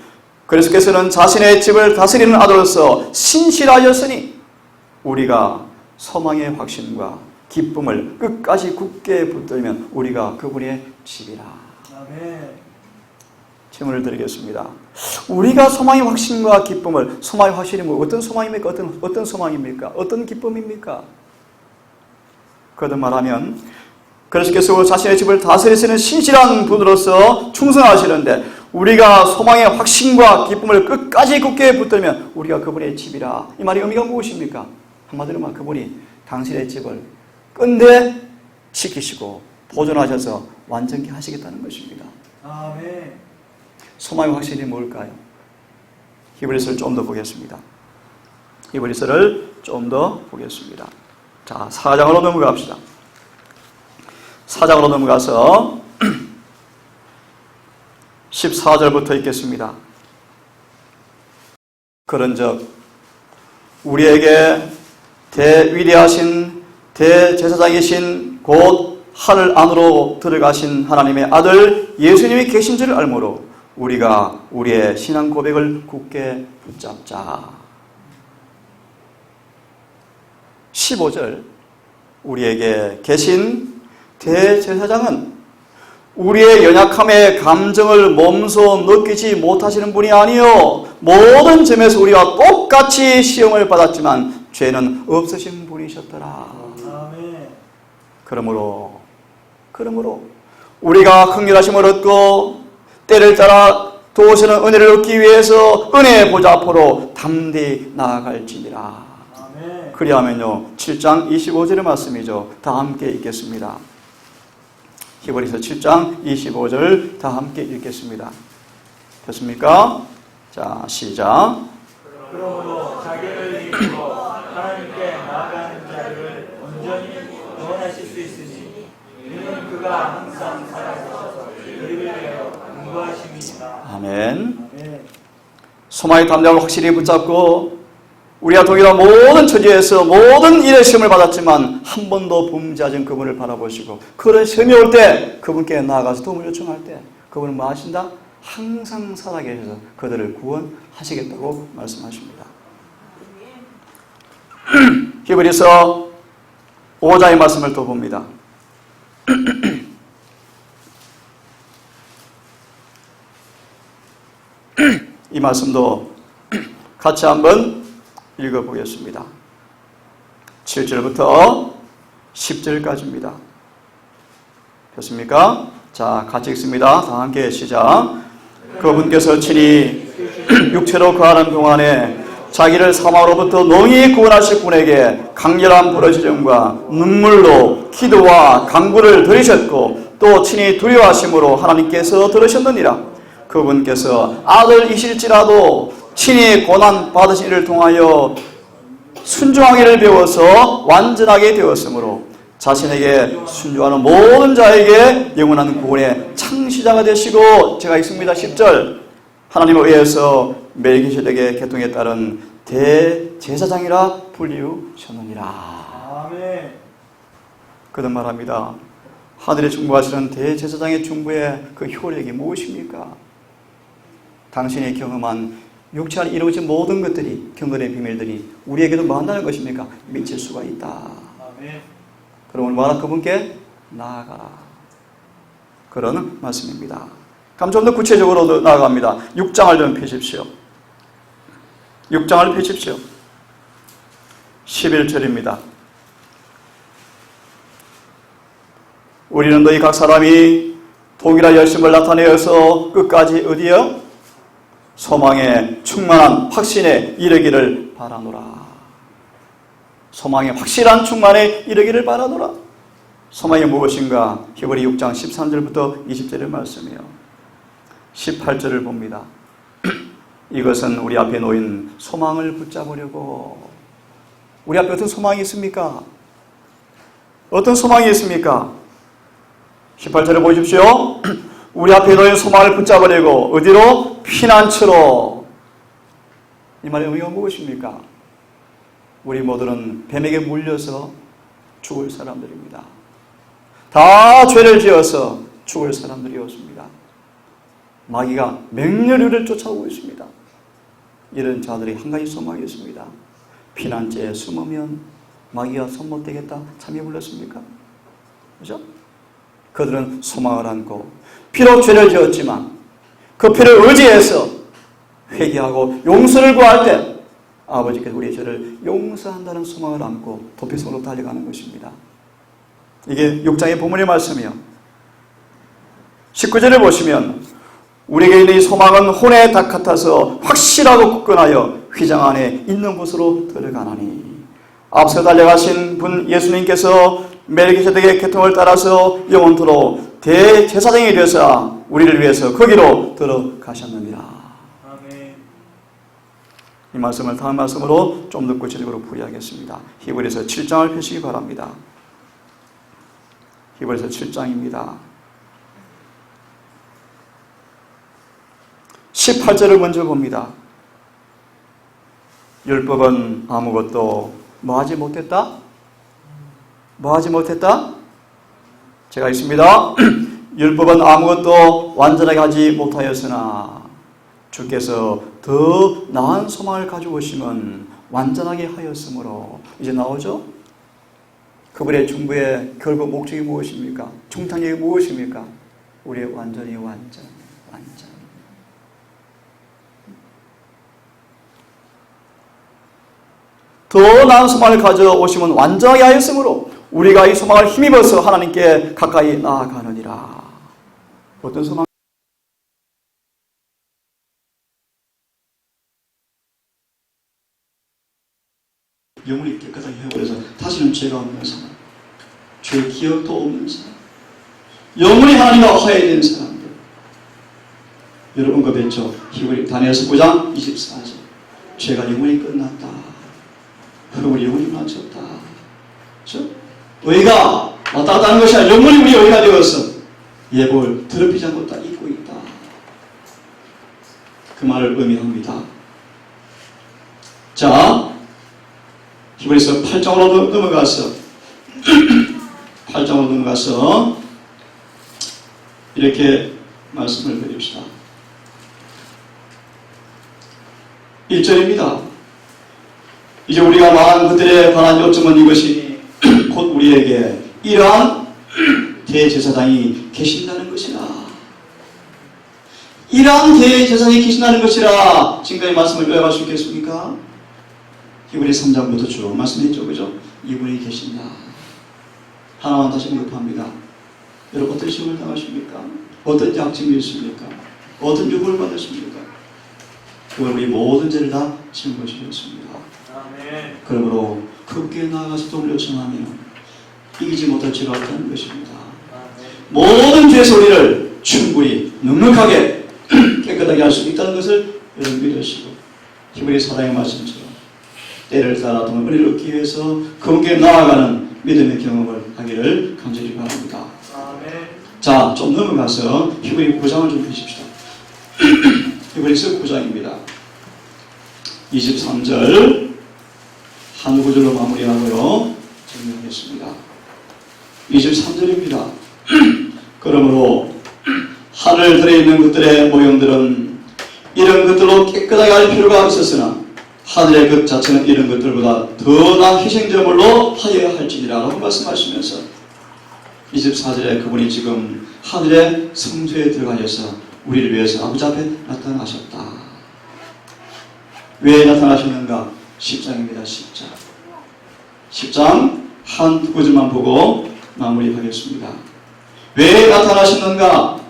[SPEAKER 1] 그리스도께서는 자신의 집을 다스리는 아들로서 신실하였으니 우리가 소망의 확신과 기쁨을 끝까지 굳게 붙들면 우리가 그분의 집이라.
[SPEAKER 2] 아멘.
[SPEAKER 1] 질문을 드리겠습니다. 우리가 소망의 확신과 기쁨을, 소망의 확신이 뭐 어떤 소망입니까? 어떤 소망입니까? 어떤 기쁨입니까? 거듭 말하면 그리스도께서 자신의 집을 다스리시는 신실한 분으로서 충성하시는데 우리가 소망의 확신과 기쁨을 끝까지 굳게 붙들면 우리가 그분의 집이라. 이 말의 의미가 무엇입니까? 한마디로 말하면 그분이 당신의 집을 끝내 지키시고 보존하셔서 완전히 하시겠다는 것입니다.
[SPEAKER 2] 아멘.
[SPEAKER 1] 소망의 확신이 뭘까요? 히브리서를 좀 더 보겠습니다. 히브리서를 좀 더 보겠습니다. 자, 4장으로 넘어갑시다. 4장으로 넘어가서 14절부터 읽겠습니다. 그런즉 우리에게 대위대하신 대제사장이신 곧 하늘 안으로 들어가신 하나님의 아들 예수님이 계신 줄 알므로 우리가 우리의 신앙 고백을 굳게 붙잡자. 15절 우리에게 계신 대제사장은 우리의 연약함의 감정을 몸소 느끼지 못하시는 분이 아니요 모든 점에서 우리와 똑같이 시험을 받았지만 죄는 없으신 분이셨더라.
[SPEAKER 2] 아멘.
[SPEAKER 1] 그러므로 우리가 긍휼하심을 얻고 때를 따라 도우시는 은혜를 얻기 위해서 은혜의 보좌 앞으로 담대히 나아갈지니라.
[SPEAKER 2] 아멘.
[SPEAKER 1] 그리하면요 7장 25절의 말씀이죠. 다 함께 읽겠습니다. 히브리서 7장 25절 다 함께 읽겠습니다. 됐습니까? 자, 시작.
[SPEAKER 2] 그러므로 자기를 이기고 하나님께 나아가는 자를 온전히 구원하실 수 있으니 이는 그가 항상 살아계셔서 우리를 위하여 공부하심이니라.
[SPEAKER 1] 아멘.
[SPEAKER 2] 아멘.
[SPEAKER 1] 소망의 담력을 확실히 붙잡고 우리가 동일한 모든 처지에서 모든 일의 시험을 받았지만 한 번도 범죄하지 그분을 바라보시고 그런 시험이 올 때 그분께 나아가서 도움을 요청할 때 그분은 뭐 하신다? 항상 살아계셔서 그들을 구원하시겠다고 말씀하십니다. 히브리서 5장의 말씀을 또 봅니다. 이 말씀도 같이 한번 읽어보겠습니다. 7절부터 10절까지입니다. 됐습니까? 자, 같이 읽습니다. 다 함께 시작. 그분께서 친히 육체로 거하는 동안에 자기를 사망으로부터 능히 구원하실 분에게 강렬한 부르짖음과 눈물로 기도와 간구를 들으셨고 또 친히 두려워하심으로 하나님께서 들으셨느니라. 그분께서 아들이실지라도 친히 고난 받으신 이를 통하여 순종하기를 배워서 완전하게 되었으므로 자신에게 순종하는 모든 자에게 영원한 구원의 창시자가 되시고 제가 읽습니다. 10절 하나님에 의해서 멜기세덱의 계통에 따른 대제사장이라 불리우셨느니라.
[SPEAKER 2] 아멘.
[SPEAKER 1] 그런 말합니다. 하늘에 중보하시는 대제사장의 중보의 그 효력이 무엇입니까? 당신이 경험한 육체 안에 이루어진 모든 것들이 경건의 비밀들이 우리에게도 만나는 것입니까? 미칠 수가 있다.
[SPEAKER 2] 아멘.
[SPEAKER 1] 그러면 뭐하라? 그분께 나아가라. 그런 말씀입니다. 그럼 좀 더 구체적으로 나아갑니다. 6장을 좀 펴십시오. 6장을 펴십시오. 11절입니다. 우리는 너희 각 사람이 동일한 열심을 나타내어서 끝까지 어디요? 소망에 충만한 확신에 이르기를 바라노라. 소망의 확실한 충만에 이르기를 바라노라. 소망이 무엇인가? 히브리 6장 13절부터 20절의 말씀이에요. 18절을 봅니다. 이것은 우리 앞에 놓인 소망을 붙잡으려고. 우리 앞에 어떤 소망이 있습니까? 어떤 소망이 있습니까? 18절을 보십시오. 우리 앞에 놓인 소망을 붙잡으려고 어디로? 피난처로. 이 말의 의미가 무엇입니까? 우리 모두는 뱀에게 물려서 죽을 사람들입니다. 다 죄를 지어서 죽을 사람들이었습니다. 마귀가 맹렬히를 쫓아오고 있습니다. 이런 자들이 한 가지 소망이 있습니다. 피난처에 숨으면 마귀가 손 못 대겠다 참여 불렀습니까? 그죠? 그들은 소망을 안고 비록 죄를 지었지만 그 피를 의지해서 회개하고 용서를 구할 때 아버지께서 우리의 죄를 용서한다는 소망을 안고 도피성으로 달려가는 것입니다. 이게 6장의 본문의 말씀이요. 19절을 보시면 우리에게 있는 이 소망은 혼의 닭 같아서 확실하고 굳건하여 휘장 안에 있는 곳으로 들어가나니 앞서 달려가신 분 예수님께서 멜기세덱의 계통을 따라서 영원토록 대제사장이 되어서 우리를 위해서 거기로 들어가셨느니라. 이 말씀을 다음 말씀으로 좀 더 구체적으로 풀이하겠습니다. 히브리서 7장을 펴시기 바랍니다. 히브리서 7장입니다. 18절을 먼저 봅니다. 율법은 아무것도 뭐하지 못했다? 뭐하지 못했다? 제가 있습니다. 율법은 아무것도 완전하게 하지 못하였으나 주께서 더 나은 소망을 가지고 오시면 완전하게 하였으므로 이제 나오죠? 그분의 중보의 결국 목적이 무엇입니까? 중탕력이 무엇입니까? 우리의 완전. 더 나은 소망을 가져오시면 완전하게 하였으므로 우리가 이 소망을 힘입어서 하나님께 가까이 나아가느니라. 어떤 소망? 영혼이 깨끗하게 해버려서 다시는 죄가 없는 사람, 죄 기억도 없는 사람, 영혼이 하나님과 화해된 사람들. 여러분 그 뵀죠? 히브리 다니엘서 9장 24절. 죄가 영혼이 끝났다. 우리 영혼이 맞췄다. 그렇죠? 의가 왔다 갔다 하는 것이 아니라 영혼이 우리 의가 되어서 예복을 더럽히지 않고 딱 입고 있다. 그 말을 의미합니다. 자, 히브리서 8장으로 넘어가서 8장으로 넘어가서 이렇게 말씀을 드립시다. 1절입니다. 이제 우리가 말한 것들에 관한 요점은 이것이니 곧 우리에게 이러한 대제사장이 계신다는 것이라. 이러한 대제사장이 계신다는 것이라. 지금까지 말씀을 요약할 수 있겠습니까? 히브리 3장부터 쭉 말씀했죠. 그죠? 이분이 계신다. 하나만 다시 언급합니다. 여러분 어떤 시험을 당하십니까? 어떤 약점이 있습니까? 어떤 유혹을 받으십니까? 그걸 우리 모든 죄를 다 짊어지셨습니다.
[SPEAKER 2] 아멘.
[SPEAKER 1] 그러므로 크게 나아가서 돌려 청하면 이기지 못할 죄가 없다는 것입니다.
[SPEAKER 2] 아멘.
[SPEAKER 1] 모든 죄 소리를 충분히 넉넉하게 깨끗하게 할 수 있다는 것을 여러분 믿으시고 히브리 4장의 말씀처럼 때를 따라 동을 은혜를 얻기 위해서 크게 나아가는 믿음의 경험을 하기를 간절히 바랍니다.
[SPEAKER 2] 아멘.
[SPEAKER 1] 자, 좀 넘어가서 히브리 9장을 좀 보십시다. 히브리서 9장입니다. 23절 한 구절로 마무리하고요. 정리하겠습니다. 23절입니다. 그러므로 하늘들에 있는 것들의 모형들은 이런 것들로 깨끗하게 할 필요가 있었으나 하늘의 것 자체는 이런 것들보다 더 나은 희생제물로 하여야 할지니라 라고 말씀하시면서 24절에 그분이 지금 하늘의 성소에 들어가셔서 우리를 위해서 아버지 앞에 나타나셨다. 왜 나타나셨는가? 10장입니다. 10장. 10장 한 구절만 보고 마무리하겠습니다. 왜 나타나셨는가?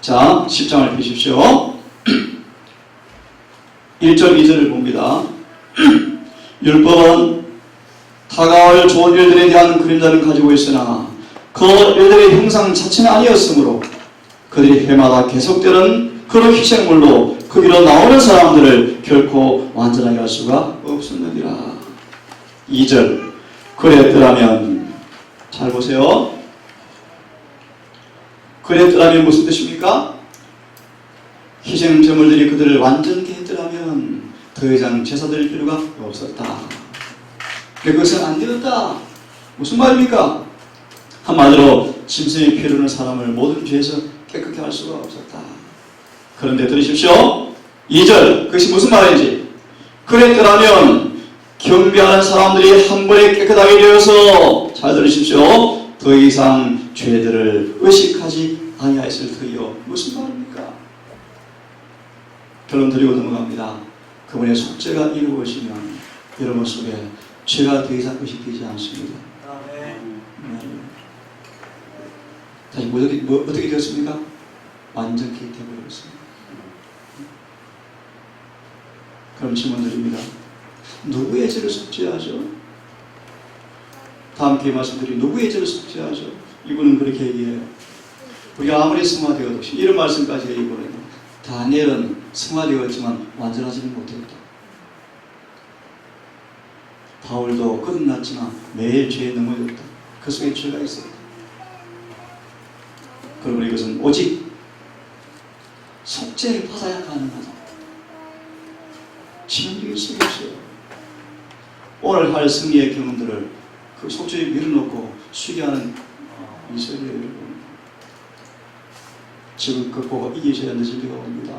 [SPEAKER 1] 자, 10장을 보십시오. 1절 2절을 봅니다. 율법은 다가올 좋은 일들에 대한 그림자를 가지고 있으나 그 일들의 형상 자체는 아니었으므로 그들이 해마다 계속되는 그런 희생물로 그 위로 나오는 사람들을 결코 완전하게 할 수가 없었느니라. 2절 그랬더라면 잘 보세요. 그랬더라면 무슨 뜻입니까? 희생제물들이 그들을 완전케 했더라면 더 이상 제사 드릴 필요가 없었다. 그것은 안 되었다. 무슨 말입니까? 한마디로 짐승의 피를 흘리는 사람을 모든 죄에서 깨끗게 할 수가 없었다. 그런데 들으십시오. 2절 그것이 무슨 말인지. 그랬더라면 경배하는 사람들이 한 번에 깨끗하게 되어서 잘 들으십시오. 더 이상 죄들을 의식하지 아니하였을 터이요. 무슨 말입니까? 결론 드리고 넘어갑니다. 그분의 속죄가 이루어지면 여러분 속에 죄가 더 이상 의식되지 않습니다.
[SPEAKER 2] 아멘.
[SPEAKER 1] 다시 어떻게 되었습니까? 완전히 되어버렸습니다. 그럼 질문 드립니다. 누구의 죄를 속죄하죠? 다음 기회에 말씀드린 누구의 죄를 속죄하죠? 이분은 그렇게 얘기해요. 우리가 아무리 성화되어도 이런 말씀까지 얘기해버려요. 다니엘은 성화되었지만 완전하지는 못했다. 바울도 거듭났지만 매일 죄에 넘어졌다. 그 속에 죄가 있었다. 그러므로 이것은 오직 속죄를 받아야 가능하다. 지연적인 속이었어요. 오늘 할 승리의 경험들을 그 속죄에 밀어놓고 수리하는 이스라엘 여러분, 지금 극복하고 이기셔야 늦을 때가 옵니다.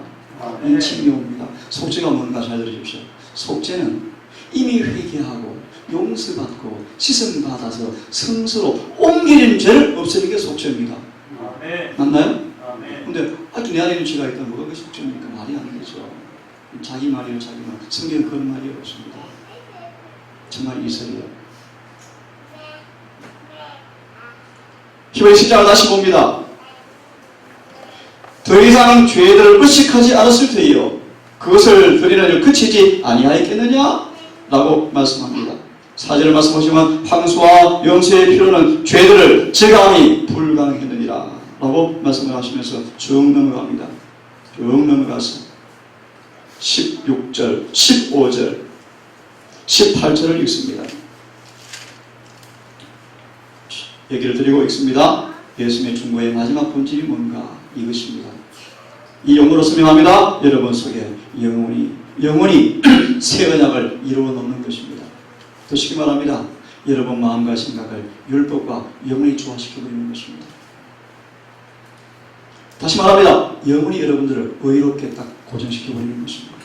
[SPEAKER 1] 인침이 옵니다. 속죄가 뭔가 잘 들으십시오. 속죄는 이미 회개하고 용서받고 씻음받아서 성수로 옮기는 죄를 없애는 게 속죄입니다.
[SPEAKER 2] 아멘.
[SPEAKER 1] 맞나요?
[SPEAKER 2] 아멘.
[SPEAKER 1] 근데 아직도 내 안에 있는 죄가 있다면 뭐가 그게 속죄입니까? 말이 안 되죠. 자기 말이에요, 자기 말. 성경은 그런 말이 없습니다. 정말 이설이에요. 히브리 10장을 다시 봅니다. 더 이상 죄들을 의식하지 않았을 테이요. 그것을 드리는 일 그치지 아니하였겠느냐? 라고 말씀합니다. 4절을 말씀하시면 황수와 영수의 피로는 죄들을 제거함이 불가능했느니라 라고 말씀을 하시면서 쭉 넘어갑니다. 쭉 넘어가서 16절, 15절, 18절을 읽습니다. 얘기를 드리고 있습니다. 예수님의 중보의 마지막 본질이 뭔가 이것입니다. 이 용어로 설명합니다. 여러분 속에 영원히 새 언약을 이루어 놓는 것입니다. 더 쉽게 말합니다. 여러분 마음과 생각을 율법과 영원히 조화시켜버리는 것입니다. 다시 말합니다. 영원히 여러분들을 의롭게 딱 고정시켜버리는 것입니다.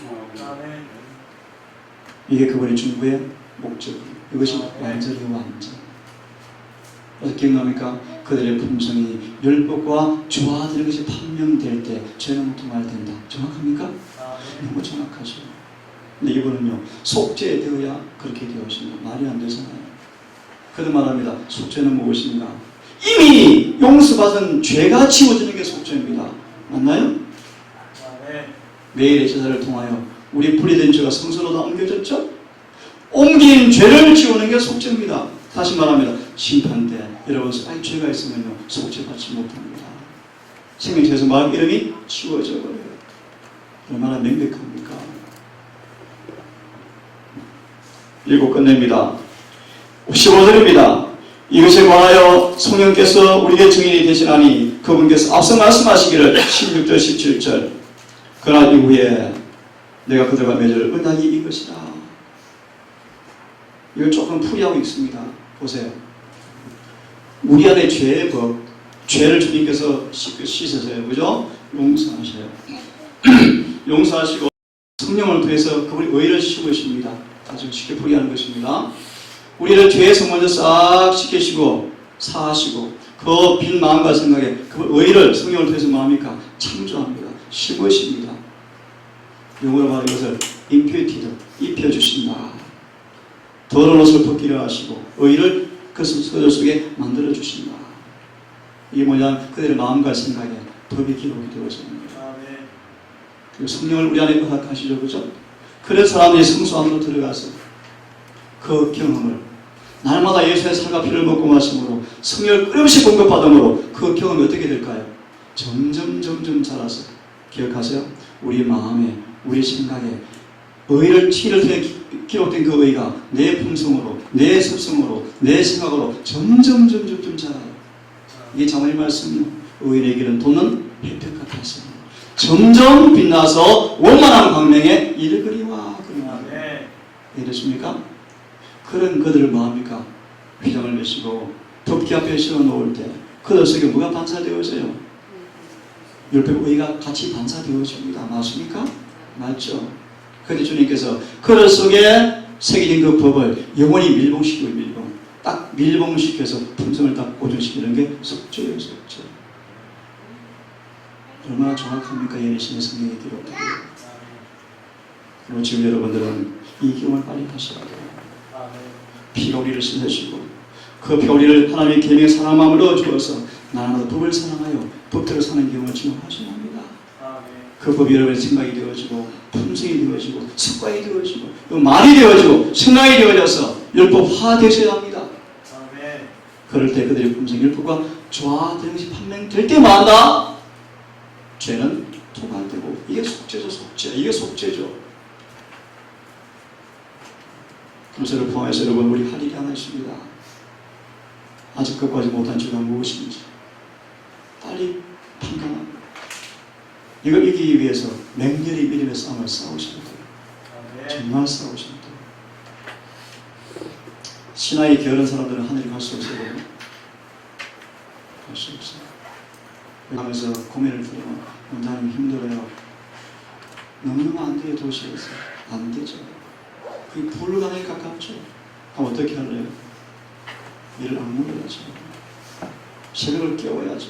[SPEAKER 2] 아멘.
[SPEAKER 1] 이게 그분의 중보의 목적입니다. 이것이 완전히 완전. 그래서 기억납니까? 그들의 품성이 율법과 조화되는 것이 판명될 때 죄는 통할된다. 정확합니까?
[SPEAKER 2] 아멘.
[SPEAKER 1] 너무 정확하죠. 근데 이분은요, 속죄되어야 그렇게 되었습니다. 말이 안 되잖아요. 그도 말합니다. 속죄는 무엇인가? 이미 용서받은 죄가 지워지는 게 속죄입니다. 맞나요?
[SPEAKER 2] 아멘.
[SPEAKER 1] 매일의 제사를 통하여 우리 분리된 죄가 성소로 다 옮겨졌죠? 옮긴 죄를 지우는 게 속죄입니다. 다시 말합니다. 심판 때 여러분 죄가 있으면요 속죄받지 못합니다. 생명책에서 마음 이름이 지워져 버려요. 얼마나 명백합니까? 읽고 끝냅니다. 15절입니다. 이것에 관하여 성령께서 우리에게 증인이 되시나니 그분께서 앞서 말씀하시기를 16절 17절 그러나 이후에 내가 그들과 맺을 언약이 이것이다. 이걸 조금 풀이하고 있습니다. 보세요. 우리 안에 죄의 법, 죄를 주님께서 씻으세요. 그죠? 용서하셔요. 용서하시고 성령을 통해서 그분이 의를 씌우십니다. 아주 쉽게 풀이하는 것입니다. 우리를 죄에서 먼저 싹 씻기시고 사하시고 그 빈 마음과 생각에 그 의를 성령을 통해서 뭐합니까? 창조합니다. 심으십니다. 영어로 말하는 것을 imputed, 입혀주신다. 더러운 옷을 벗기려 하시고 의를 그 서절 속에 만들어주신다. 이게 뭐냐? 그들의 마음과 생각에 법이 기록이 되어집니다.
[SPEAKER 2] 아멘.
[SPEAKER 1] 그리고 성령을 우리 안에 허락하시죠. 그죠? 그래서 사람들이 성소 안으로 들어가서 그 경험을 날마다 예수의 살과 피를 먹고 마심으로 성령을 끊임없이 공급받음으로 그 경험이 어떻게 될까요? 점점 자라서 기억하세요? 우리 마음에 우리 생각에 의를 피를 통해 기록된 그 의가 내 품성으로 내 습성으로 내 생각으로 점점 자라요. 이게 자문의 말씀이요. 의인의 길은 도는 햇볕 같아서 점점 빛나서 원만한 광명에 이르거리와 그러나 이렇습니까? 그런 그들을 뭐합니까? 휘장을 메시고 덮개 앞에 씌워놓을 때 그들 속에 뭐가 반사되어져요? 율법 의가 같이 반사되어집니다. 맞습니까? 맞죠? 그런데 주님께서 그들 속에 새겨진 그 법을 영원히 밀봉시키고 딱 밀봉시켜서 품성을 딱 고정시키는 게 속죄예요. 속죄. 얼마나 정확합니까? 예수님의 성경에 기록되고. 그리고 지금 여러분들은 이 경험을 빨리 하셔야 돼요. 피가 우리를 씻으시고 그 피가 우리를 하나님의 계명에 사랑한 마음을 넣어주어서 나라마다 법을 사랑하여 법대로 사는 경험을 지금 하셔야 합니다. 그 법이 여러분의 생각이 되어지고 품성이 되어지고 습관이 되어지고 말이 되어지고 생각이 되어져서 율법화 되셔야 합니다. 그럴 때 그들의 품성이 율법과 조화되는 것이 판명될 때마다 죄는 통할되고 이게 속죄죠. 속죄. 이게 속죄죠. 그것을 포함해서 여러분 우리 할 일이 하나 있습니다. 아직 끝까지 못한 죄가 무엇인지 빨리 판단합니다. 이걸 이기기 위해서 맹렬히 믿음의 싸움을 싸우셔야 돼요. 정말 싸우셔야 돼요. 신하에 게으른 사람들은 하늘에 갈 수 없어요. 갈 수 없어요. 하면서 고민을 들으면 원장님 힘들어요. 너무너무 안 돼요. 도시에서. 안 되죠. 그게 불가능에 가깝죠. 그럼 어떻게 할래요? 일을 악물어야죠. 새벽을 깨워야죠.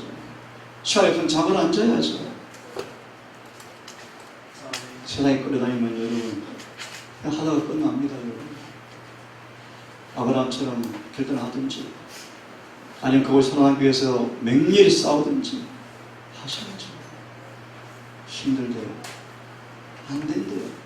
[SPEAKER 1] 시간에 잠을 안 자야죠. 세상에 끌어다니면 여러분 하다가 끝납니다. 여러분. 아브라함처럼 결단하든지 아니면 그걸 살아나기 위해서 맹렬히 싸우든지 하셔야죠. 힘들대요. 안 된대요.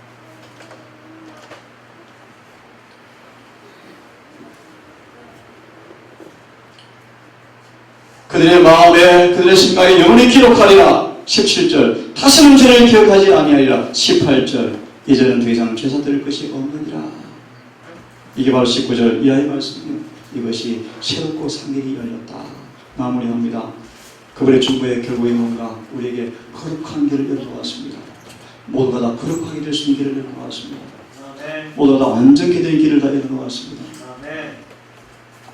[SPEAKER 1] 그들의 마음에 그들의 생각에 영원히 기록하리라. 17절 다시는 죄를 기억하지 아니하리라. 18절 이제는 더 이상 죄 사들을 것이 없느니라. 이게 바로 19절 이하의 말씀이요. 이것이 새롭고 상길이 열렸다. 마무리합니다. 그분의 중보의 결국이 뭔가 우리에게 거룩한 길을 열어놓았습니다. 모두가 다 거룩하게 될 수 있는 길을 열어놓았습니다. 모두가 다 완전히 된 길을 다 열어놓았습니다.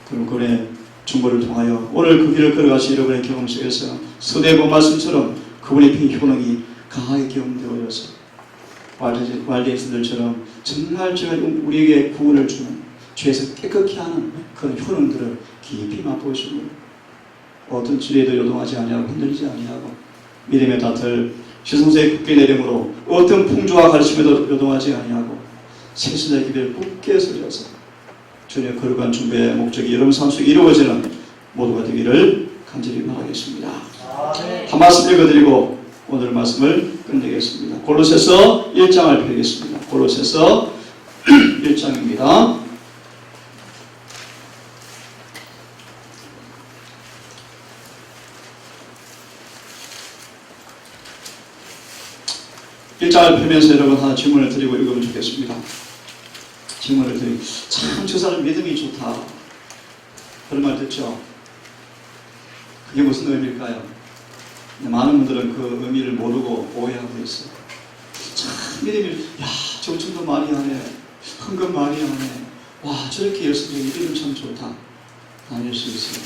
[SPEAKER 1] 그럼 그분의 중보를 통하여 오늘 그 길을 걸어가신 여러분의 경험 속에서 서대본 말씀처럼 그분의 피 효능이 강하게 경험되어져서 왈데이스들처럼 정말 우리에게 구원을 주는 죄에서 깨끗게 하는 그런 효능들을 깊이 맛보시고 어떤 진리에도 요동하지 아니하고 흔들리지 아니하고 믿음의 다틀 시성세의 굳게 내림으로 어떤 풍조와 가르침에도 요동하지 아니하고 세신의 길을 굳게 서려서 주님의 거룩한 중보의 목적이 여러분 삶 속에 이루어지는 모두가 되기를 간절히 바라겠습니다. 한 말씀 읽어드리고 오늘 말씀을 끝내겠습니다. 골로새서 1장을 펴겠습니다. 골로새서 1장입니다. 일장을 펴면서 여러분 하나 질문을 드리고 읽으면 좋겠습니다. 질문을 드리고 참 저 사람 믿음이 좋다. 그런 말 듣죠? 그게 무슨 의미일까요? 많은 분들은 그 의미를 모르고 오해하고 있어요. 참 믿음이 야 저 정도 많이 하네. 헌금 많이 하네. 와 저렇게 열심히 믿음은 참 좋다. 아닐 수 있어요.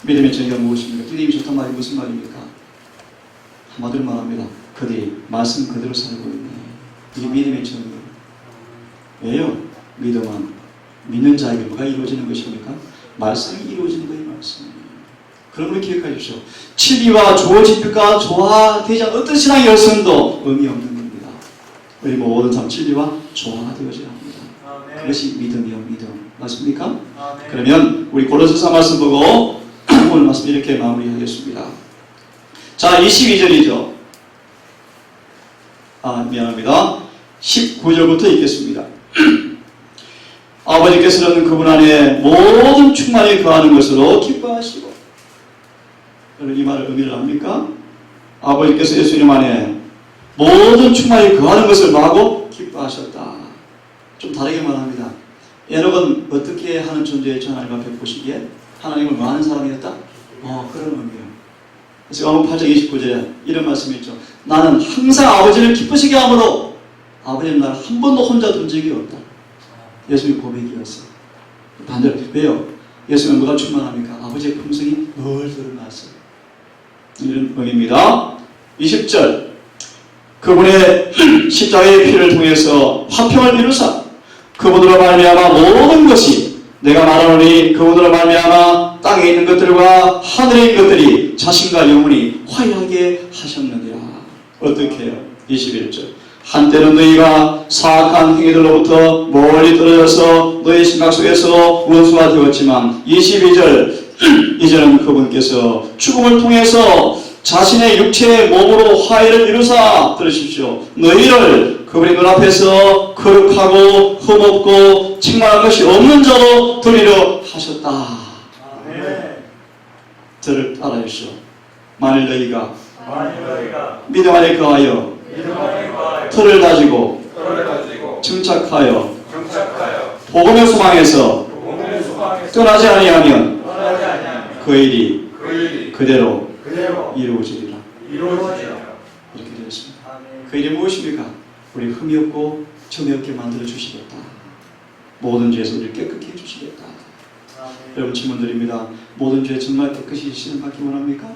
[SPEAKER 1] 믿음의 정의가 무엇입니까? 믿음이 좋단 말이 무슨 말입니까? 한마디로 말합니다. 그들이 말씀 그대로 살고 있네. 이게 믿음의 정의예요. 왜요? 믿음은 믿는 자에게 뭐가 이루어지는 것입니까? 말씀이 이루어지는 거예요. 말씀이. 그러므로 기억해 주십시오. 진리와 조직과 조화되지 않은 어떤 신앙의 열성도 의미 없는 겁니다. 우리 모든 삶 진리와 조화가 되어져야 합니다. 그것이 믿음이요 믿음. 맞습니까? 그러면 우리 골로새서 말씀 보고 오늘 말씀 이렇게 마무리하겠습니다. 자 22절이죠. 미안합니다. 19절부터 읽겠습니다. 아버지께서는 그분 안에 모든 충만히 거하는 것으로 기뻐하시고 여러분 이 말의 의미를 압니까? 아버지께서 예수님 안에 모든 충만히 거하는 것을 마고 기뻐하셨다. 좀 다르게 말합니다. 에녹은 어떻게 하는 존재였죠? 하나님 앞에 보시기에 하나님을 뭐 하는 사람이었다? 그런 의미예요. 그래서 요한복음 8장 29절에 이런 말씀이 있죠. 나는 항상 아버지를 기쁘시게 함으로 아버지는 나를 한 번도 혼자 둔 적이 없다. 예수님의 고백이었어. 반대로 왜요? 예수님은 뭐가 충만합니까? 아버지의 품성이 늘 드러났어요. 이런 의미입니다. 20절 그분의 십자가의 피를 통해서 화평을 이루사 그분으로 말미암아 모든 것이 내가 말하노니 그분으로 말미암아 땅에 있는 것들과 하늘에 있는 것들이 자신과 영원히 화해하게 하셨느니라. 어떻게 해요? 21절 한때는 너희가 사악한 행위들로부터 멀리 떨어져서 너희 생각 속에서 원수가 되었지만 22절 이제는 그분께서 죽음을 통해서 자신의 육체의 몸으로 화해를 이루사 들으십시오. 너희를 그분의 눈앞에서 거룩하고 흠없고 책망할 것이 없는 자로 드리려 하셨다. 저를 따라주십시오. 만일 너희가 믿음 안에 거하여 틀을 다지고 정착하여 복음의 소망에서 떠나지 아니하면 그 일이 그대로 이루어지리라. 이렇게 되었습니다. 그 일이 무엇입니까? 우리 흠이 없고 점이 없게 만들어 주시겠다. 모든 죄에서 우리를 깨끗게 해주시겠다. 여러분 질문 드립니다. 모든 죄 정말 깨끗이 씻음받기 원합니까?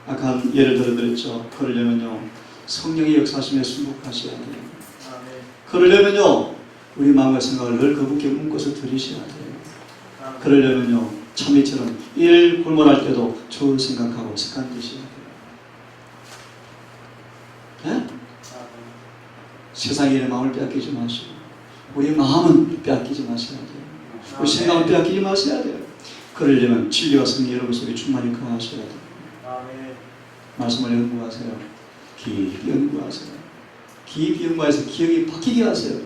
[SPEAKER 1] 아까 한 예를 들어드렸죠. 그러려면요 성령의 역사심에 순복하셔야 돼요. 그러려면요 우리 마음과 생각을 늘 거룩히 묶어서 들이셔야 돼요. 그러려면요 참이처럼 일 골몰할 때도 좋은 생각하고 습관 되셔야 돼요. 네? 세상에 있는 마음을 빼앗기지 마시고 우리의 마음은 빼앗기지 마셔야 돼요. 우리 생각을 빼앗기지 마셔야 돼요. 그러려면 진리와 성령 여러분 속에 충만히 거하셔야 돼요. 말씀을 연구하세요. 깊이 연구하세요. 깊이 연구해서 기억이 바뀌게 하세요.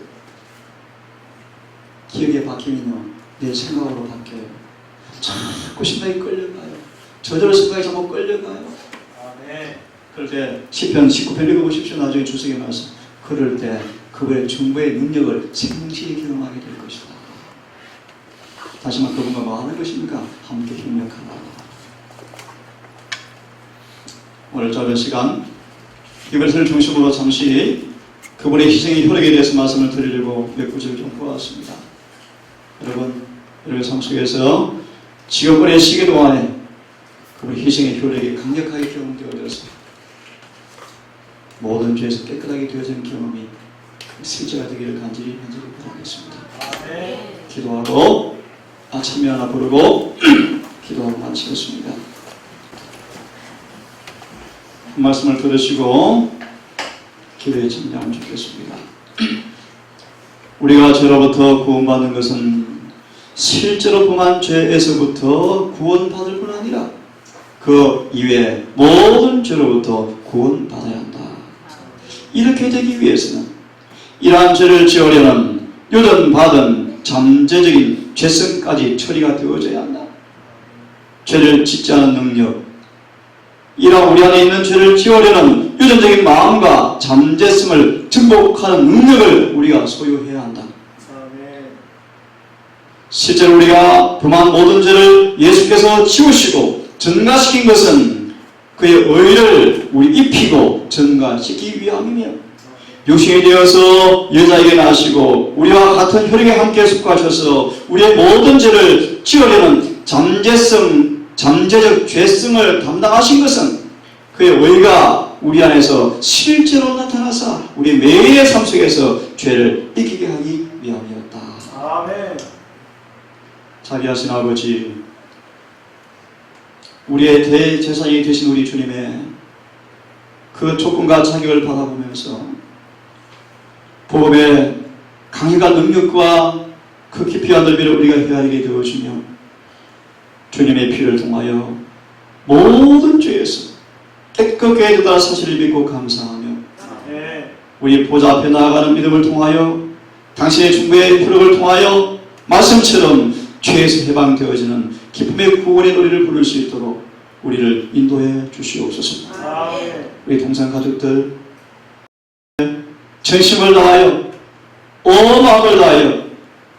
[SPEAKER 1] 기억에 바뀌면요 내 생각으로 바뀌어요. 자꾸 생각이 끌려가요. 저절로 생각이 자꾸 끌려가요.
[SPEAKER 2] 아멘.
[SPEAKER 1] 그럴 때 시편 19편 읽어보십시오. 나중에 주석에 나와서 그럴 때 그분의 중보의 능력을 생생히 경험하게 될 것이다. 다시 한번 그분과 뭐 하는 것입니까? 함께 협력하라. 오늘 짧은 시간 이것을 중심으로 잠시 그분의 희생의 효력에 대해서 말씀을 드리려고 몇 구절을 좀 보았습니다. 여러분 삶 속에서 지옥불의 시기 동안에 그분의 희생의 효력이 강력하게 경험되어져서 모든 죄에서 깨끗하게 되어지는 경험이 실제가 되기를 간절히 바라겠습니다.
[SPEAKER 2] 아멘.
[SPEAKER 1] 기도하고 아침에 하나 부르고 기도하고 마치겠습니다. 말씀을 들으시고 기도에 참여하면 좋겠습니다. 우리가 죄로부터 구원받는 것은 실제로 범한 죄에서부터 구원받을 뿐 아니라 그 이외에 모든 죄로부터 구원받아야 한다. 이렇게 되기 위해서는 이러한 죄를 지으려는 요전받은 잠재적인 죄성까지 처리가 되어져야 한다. 죄를 짓지 않은 능력, 이러한 우리 안에 있는 죄를 지으려는 유전적인 마음과 잠재성을 증복하는 능력을 우리가 소유해야 한다.
[SPEAKER 2] 아멘.
[SPEAKER 1] 실제로 우리가 범한 모든 죄를 예수께서 지우시고 전가시킨 것은 그의 의를 우리 입히고 전가시키기 위함이며 육신이 되어서 여자에게 나시고 우리와 같은 혈육에 함께 속하셔서 우리의 모든 죄를 지으려는 잠재적 죄성을 담당하신 것은 그의 의가 우리 안에서 실제로 나타나사 우리 매일의 삶 속에서 죄를 이기게 하기 위함이었다.
[SPEAKER 2] 아멘.
[SPEAKER 1] 자비하신 아버지, 우리의 대제사장이 되신 우리 주님의 그 조건과 자격을 받아보면서 복음의 강력한 능력과 그 깊이와 넓이를 우리가 헤아리게 되어주며 주님의 피를 통하여 모든 죄에서 깨끗게 해주다는 사실을 믿고 감사하며 우리 보좌 앞에 나아가는 믿음을 통하여 당신의 중보의 효력을 통하여 말씀처럼 죄에서 해방되어지는 기쁨의 구원의 노래를 부를 수 있도록 우리를 인도해 주시옵소서. 우리 동상 가족들 전심을 다하여 온 마음을 다하여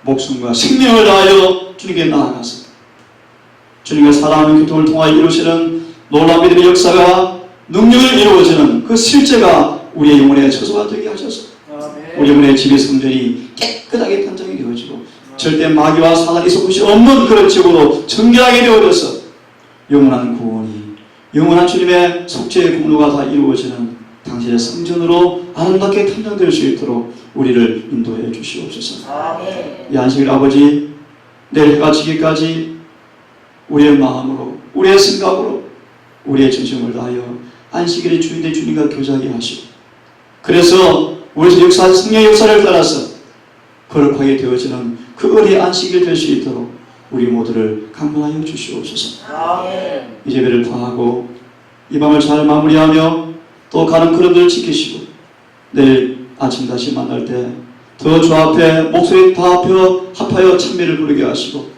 [SPEAKER 1] 목숨과 생명을 다하여 주님께 나아가서 주님의 사랑하는 교통을 통하여 이루시는 놀라운 믿음의 역사가 능력을 이루어지는 그 실제가 우리의 영혼의 처소가 되게 하셔서 우리 영혼의 집의 성전이 깨끗하게 단장이 되어지고 절대 마귀와 사단이 섞을 수 없는 그런 지옥으로 정결하게 되어져서 영원한 구원이 영원한 주님의 속죄의 공로가 다 이루어지는 당신의 성전으로 아름답게 탄생될 수 있도록 우리를 인도해 주시옵소서. 이 안식일 아버지, 내일 해가 지기까지 우리의 마음으로, 우리의 생각으로, 우리의 정성을 다하여 안식일의 주인된 주님과 교제하게 하시고 그래서 우리의 역사, 성령의 역사를 따라서 거룩하게 되어지는 그 은혜의 안식일 될 수 있도록 우리 모두를 강건하여 주시옵소서. 이 예배를 다하고 이 밤을 잘 마무리하며 또 가는 걸음들을 지키시고 내일 아침 다시 만날 때 더 주 앞에 목소리 다 합하여 찬미를 부르게 하시고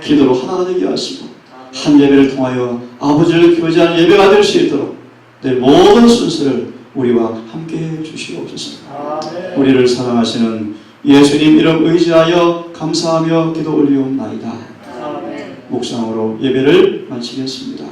[SPEAKER 1] 기도로 하나가 되게 하시고 한 예배를 통하여 아버지를 교제하는 예배가 될 수 있도록 내 모든 순서를 우리와 함께 해 주시옵소서. 우리를 사랑하시는 예수님 이름 의지하여 감사하며 기도 올리옵나이다. 묵상으로 예배를 마치겠습니다.